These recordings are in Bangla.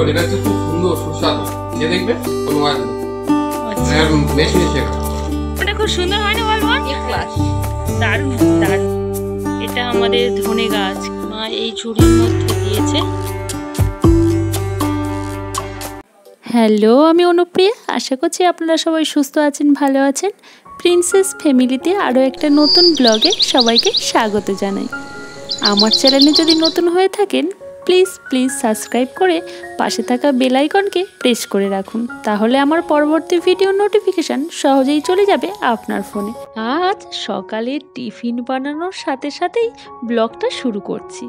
রোল, এটা হচ্ছে খুব সুন্দর সুস্বাদু। খেয়ে দেখবে, কোনো ওয়াজ নেই। আচ্ছা, মেশিনে শেখা। এটা খুব সুন্দর হয় না বল বল? দারুণ দারুণ। এটা আমাদের ধনে গাছ, মা এই ঝুড়ির মধ্যে দিয়েছে। হ্যালো, আমি অনুপ্রিয়া। আশা করছি আপনারা সবাই সুস্থ আছেন, ভালো আছেন। প্রিন্সেস ফ্যামিলিতে আরও একটা নতুন ব্লগে সবাইকে স্বাগত জানাই। আমার চ্যানেলে যদি নতুন হয়ে থাকেন, প্লিজ সাবস্ক্রাইব করে পাশে থাকা বেল আইকনকে প্রেস করে রাখুন, তাহলে আমার পরবর্তী ভিডিও নোটিফিকেশান সহজেই চলে যাবে আপনার ফোনে। আজ সকালে টিফিন বানানোর সাথে সাথেই ব্লগটা শুরু করছি।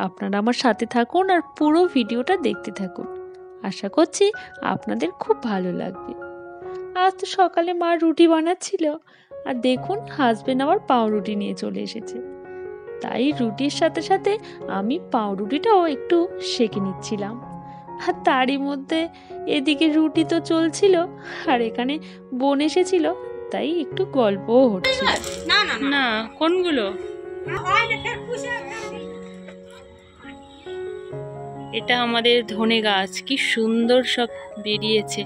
আপনারা আমার সাথে থাকুন আর পুরো ভিডিওটা দেখতে থাকুন। আশা করছি আপনাদের খুব ভালো লাগবে। আজ তো সকালে মা রুটি বানাচ্ছিল, আর দেখুন হাজবেন্ড আবার পাউরুটি নিয়ে চলে এসেছে। তাই রুটির সাথে সাথে আমি পাউরুটিটাও একটু সেঁকে নিচ্ছিলাম। আর তারই মধ্যে এদিকে রুটি তো চলছিল, আর এখানে বোন এসেছিল, তাই একটু গল্পও হচ্ছিল। না কোনগুলো? এটা আমাদের ধনে গাছ, কি সুন্দর সব বেরিয়েছে।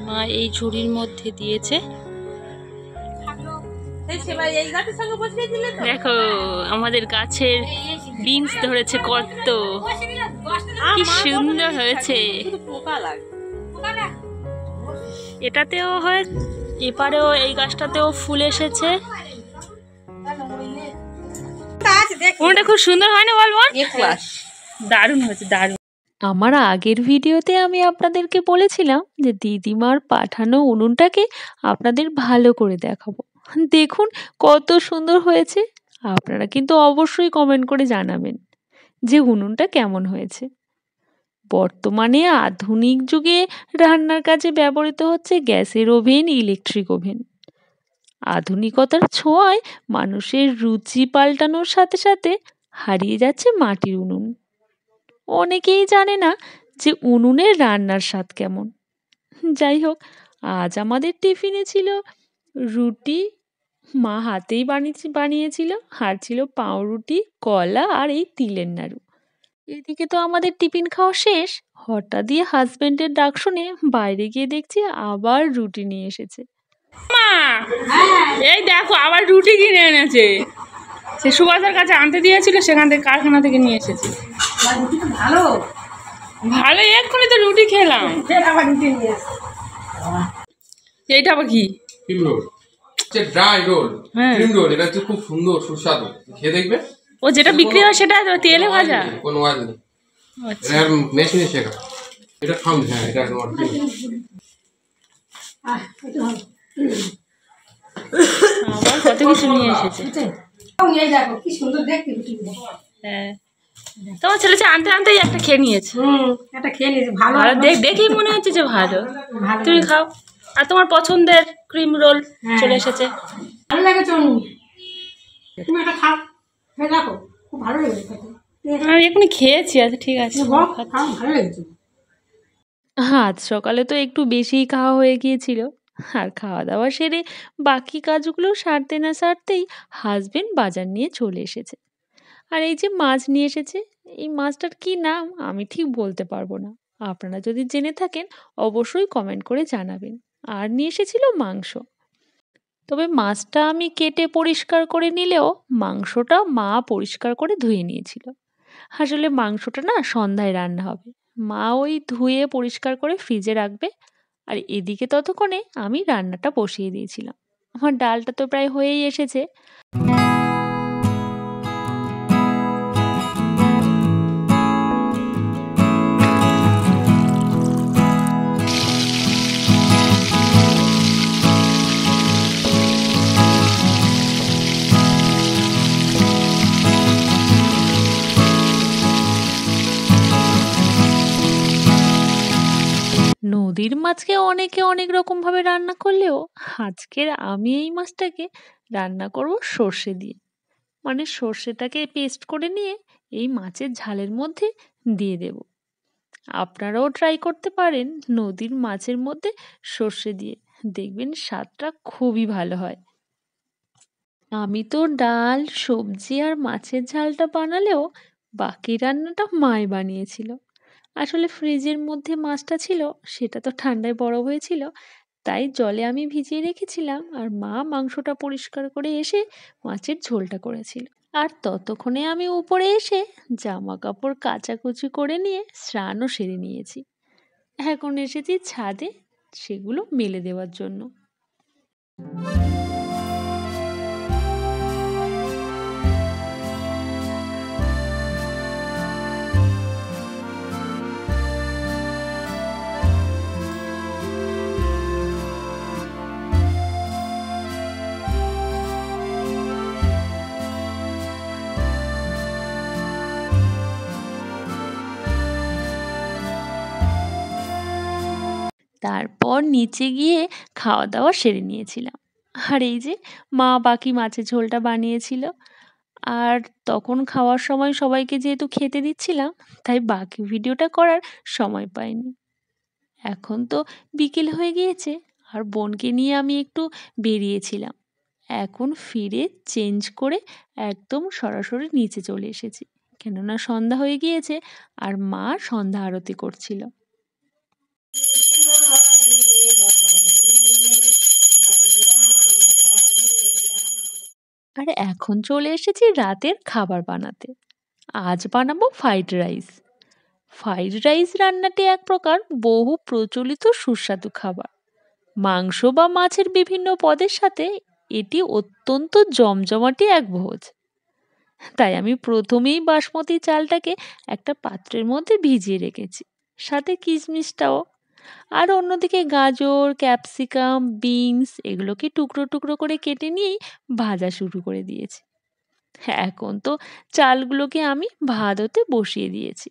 মা এই ঝুড়ির মধ্যে দিয়েছে। দেখো আমাদের গাছের বিনস ধরেছে কত, কি সুন্দর হয়েছে। এটাতেও হয়, এপারেও এই গাছটাতেও ফুল এসেছে। ওটা খুব সুন্দর হয় না বল বল? দারুণ হয়েছে, দারুণ। আমার আগের ভিডিওতে আমি আপনাদেরকে বলেছিলাম যে দিদিমার পাঠানো উনুনটাকে আপনাদের ভালো করে দেখাবো। দেখুন কত সুন্দর হয়েছে। আপনারা কিন্তু অবশ্যই কমেন্ট করে জানাবেন যে উনুনটা কেমন হয়েছে। বর্তমানে আধুনিক যুগে রান্নার কাজে ব্যবহৃত হচ্ছে গ্যাসের ওভেন, ইলেকট্রিক ওভেন। আধুনিকতার ছোঁয়ায় মানুষের রুচি পাল্টানোর সাথে সাথে হারিয়ে যাচ্ছে মাটির উনুন। অনেকেই জানে না যে উনুনের রান্নার স্বাদ কেমন। যাই হোক, আজ আমাদের টিফিনে ছিল রুটি, মা হাতেই বানিয়েছিল, আর ছিল পাউরুটি, কলা আর এই তিলের নাড়ু। এদিকে তো আমাদের টিফিন খাওয়া শেষ, হঠাৎই হাজবেন্ডের ডাক শুনে বাইরে গিয়ে দেখছি আবার রুটি নিয়ে এসেছে। মা এই দেখো আবার রুটি কিনে এনেছে। সে সুভাষের কাছে আনতে দিয়েছিল, সেখান থেকে কারখানা থেকে নিয়ে এসেছে। ভালো ভালো, এক্ষুনি তো রুটি খেলাম। এইটা আবার কি? Cream roll, dry roll, cream roll. এটা হচ্ছে খুব সুন্দর সুস্বাদু। খেয়ে দেখবে। ও যেটা বিক্রি হয় সেটা তেলে ভাজা? কোনো ওয়াজ নেই। এটা মেশিনে শেখা। এটা খাম। হ্যাঁ, এটা তোমার আবার কত কিছু নিয়ে এসেছে। হ্যাঁ, তোমার ছেলে আনতে আনতেই একটা খেয়ে নিয়েছে। একটা খেয়ে নিয়েছে, ভালো দেখেই মনে হচ্ছে যে ভালো। তুমি খাও। আর তোমার পছন্দের ক্রিম রোল চলে এসেছে। ভালো লাগে চনু, তুমি এটা খাও, খেয়ে দেখো, খুব ভালো লেগেছে। আমি এখনই খেয়েছি। আচ্ছা ঠিক আছে, ভালো লেগেছে। আজ সকালে তো একটু বেশিই খাওয়া হয়ে গিয়েছিল, আর খাওয়া দাওয়া সেরে বাকি কাজগুলো সারতে না সারতেই হাজবেন্ড বাজার নিয়ে চলে এসেছে। আর এই যে মাছ নিয়ে এসেছে, এই মাছটার কি নাম আমি ঠিক বলতে পারবো না। আপনারা যদি জেনে থাকেন অবশ্যই কমেন্ট করে জানাবেন। আর নিয়ে এসেছিল মাংস। তবে মাছটা আমি কেটে পরিষ্কার করে নিলেও মাংসটা মা পরিষ্কার করে ধুয়ে নিয়েছিল। আসলে মাংসটা না সন্ধ্যায় রান্না হবে, মা ওই ধুয়ে পরিষ্কার করে ফ্রিজে রাখবে। আর এদিকে ততক্ষণে আমি রান্নাটা বসিয়ে দিয়েছিলাম। আমার ডালটা তো প্রায় হয়েই এসেছে। নদীর মাছকে অনেকে অনেক রকমভাবে রান্না করলেও আজকের আমি এই মাছটাকে রান্না করব সর্ষে দিয়ে। মানে সর্ষেটাকে পেস্ট করে নিয়ে এই মাছের ঝালের মধ্যে দিয়ে দেব। আপনারাও ট্রাই করতে পারেন নদীর মাছের মধ্যে সর্ষে দিয়ে, দেখবেন স্বাদটা খুবই ভালো হয়। আমি তো ডাল, সবজি আর মাছের ঝালটা বানালেও বাকি রান্নাটা মাই বানিয়েছিল। আসলে ফ্রিজের মধ্যে মাছটা ছিল, সেটা তো ঠান্ডায় বরফ হয়েছিল, তাই জলে আমি ভিজিয়ে রেখেছিলাম আর মা মাংসটা পরিষ্কার করে এসে মাছের ঝোলটা করেছিল। আর ততক্ষণে আমি উপরে এসে জামা কাপড় কাচাকুচি করে নিয়ে স্নানও সেরে নিয়েছি। এখন এসেছি ছাদে সেগুলো মেলে দেওয়ার জন্য। তারপর নিচে গিয়ে খাওয়া দাওয়া সেরে নিয়েছিলাম। আর এই যে মা বাকি মাছের ঝোলটা বানিয়েছিল, আর তখন খাওয়ার সময় সবাইকে যেহেতু খেতে দিচ্ছিলাম, তাই বাকি ভিডিওটা করার সময় পাইনি। এখন তো বিকেল হয়ে গিয়েছে আর বোনকে নিয়ে আমি একটু বেরিয়েছিলাম। এখন ফিরে চেঞ্জ করে একদম সরাসরি নিচে চলে এসেছি, কেননা সন্ধ্যা হয়ে গিয়েছে আর মা সন্ধ্যা আরতি করছিল। আর এখন চলে এসেছি রাতের খাবার বানাতে। আজ বানাবো ফ্রাইড রাইস। ফ্রাইড রাইস রান্নাটি এক প্রকার বহু প্রচলিত সুস্বাদু খাবার। মাংস বা মাছের বিভিন্ন পদের সাথে এটি অত্যন্ত জমজমাটি এক ভোজ। তাই আমি প্রথমেই বাসমতি চালটাকে একটা পাত্রের মধ্যে ভিজিয়ে রেখেছি, সাথে কিশমিশটাও। আর অন্যদিকে গাজর, ক্যাপসিকাম, বিনস এগুলোকে টুকরো টুকরো করে কেটে নিয়েই ভাজা শুরু করে দিয়েছি। এখন তো চালগুলোকে আমি ভাত হতে বসিয়ে দিয়েছি।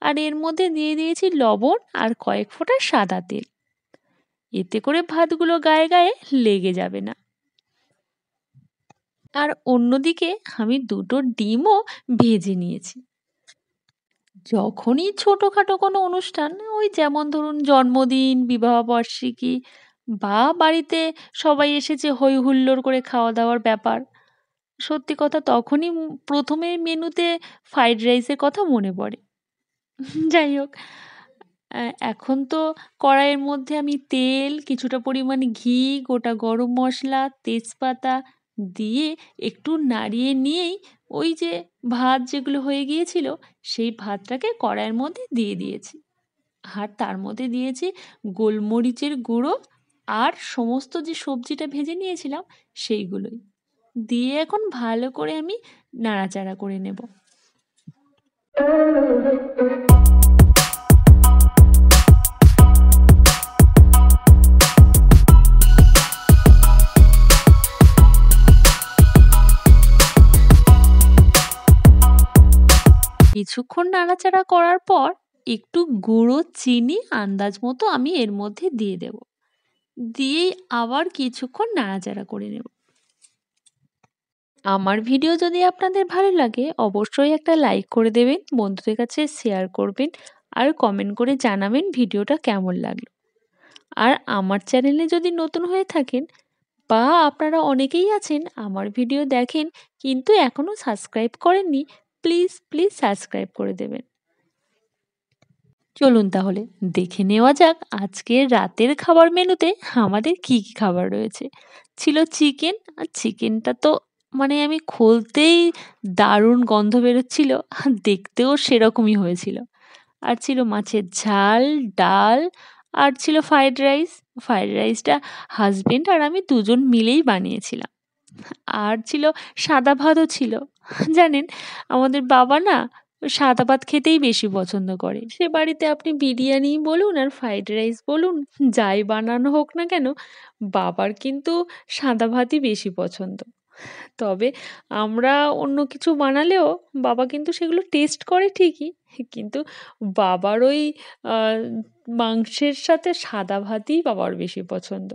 আর এর মধ্যে দিয়ে দিয়েছি লবণ আর কয়েক ফোঁটা সাদা তেল। এতে করে ভাতগুলো গায়ে গায়ে লেগে যাবে না। আর অন্যদিকে আমি 2টো ডিমও ভেজে নিয়েছি। যখনই ছোটোখাটো কোনো অনুষ্ঠান, ওই যেমন ধরুন জন্মদিন, বিবাহবার্ষিকী বা বাড়িতে সবাই এসেছে হই হুল্লোড় করে খাওয়া দাওয়ার ব্যাপার, সত্যি কথা তখনই প্রথমে মেনুতে ফ্রাইড রাইসের কথা মনে পড়ে। যাই হোক, এখন তো কড়াইয়ের মধ্যে আমি তেল, কিছুটা পরিমাণে ঘি, গোটা গরম মশলা, তেজপাতা দিয়ে একটু নাড়িয়ে নিয়েই ওই যে ভাত যেগুলো হয়ে গিয়েছিল সেই ভাতটাকে কড়াইয়ের মধ্যে দিয়ে দিয়েছি। আর তার মধ্যে দিয়েছি গোলমরিচের গুঁড়ো আর সমস্ত যে সবজিটা ভেজে নিয়েছিলাম সেইগুলোই দিয়ে এখন ভালো করে আমি নাড়াচাড়া করে নেব। কিছুক্ষণ নাড়াচাড়া করার পর একটু গুঁড়ো চিনি আন্দাজ মতো আমি এর মধ্যে দিয়ে দেব, দিয়েই আবার কিছুক্ষণ নাড়াচাড়া করে নেব। আমার ভিডিও যদি আপনাদের ভালো লাগে অবশ্যই একটা লাইক করে দেবেন, বন্ধুদের কাছে শেয়ার করবেন আর কমেন্ট করে জানাবেন ভিডিওটা কেমন লাগলো। আর আমার চ্যানেলে যদি নতুন হয়ে থাকেন বা আপনারা অনেকেই আছেন আমার ভিডিও দেখেন কিন্তু এখনও সাবস্ক্রাইব করেননি, প্লিজ প্লিজ সাবস্ক্রাইব করে দেবেন। চলুন তাহলে দেখে নেওয়া যাক আজকের রাতের খাবার মেনুতে আমাদের কি কি খাবার রয়েছে। ছিল চিকেন, আর চিকেনটা তো মানে আমি খুলতেই দারুণ গন্ধ বেরোচ্ছিল, আর দেখতেও সেরকমই হয়েছিল। আর ছিল মাছের ঝাল, ডাল, আর ছিল ফ্রাইড রাইস। ফ্রাইড রাইসটা হাজবেন্ড আর আমি দুজন মিলেই বানিয়েছিলাম। আর ছিল সাদা ভাতও ছিল। জানেন আমাদের বাবা না সাদা ভাত খেতেই বেশি পছন্দ করে। সে বাড়িতে আপনি বিরিয়ানি বলুন আর ফ্রাইড রাইস বলুন, যাই বানানো হোক না কেন, বাবার কিন্তু সাদা ভাতই বেশি পছন্দ। তবে আমরা অন্য কিছু বানালেও বাবা কিন্তু সেগুলো টেস্ট করে ঠিকই, কিন্তু বাবার ওই মাংসের সাথে সাদা ভাতই বাবার বেশি পছন্দ।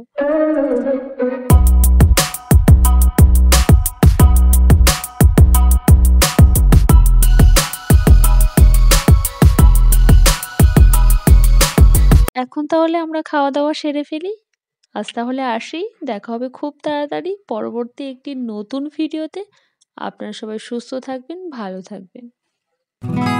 এখন তাহলে আমরা খাওয়া দাওয়া সেরে ফেলি। আজ তাহলে আসি, দেখা হবে খুব তাড়াতাড়ি পরবর্তী একটি নতুন ভিডিওতে। আপনারা সবাই সুস্থ থাকবেন, ভালো থাকবেন। হুম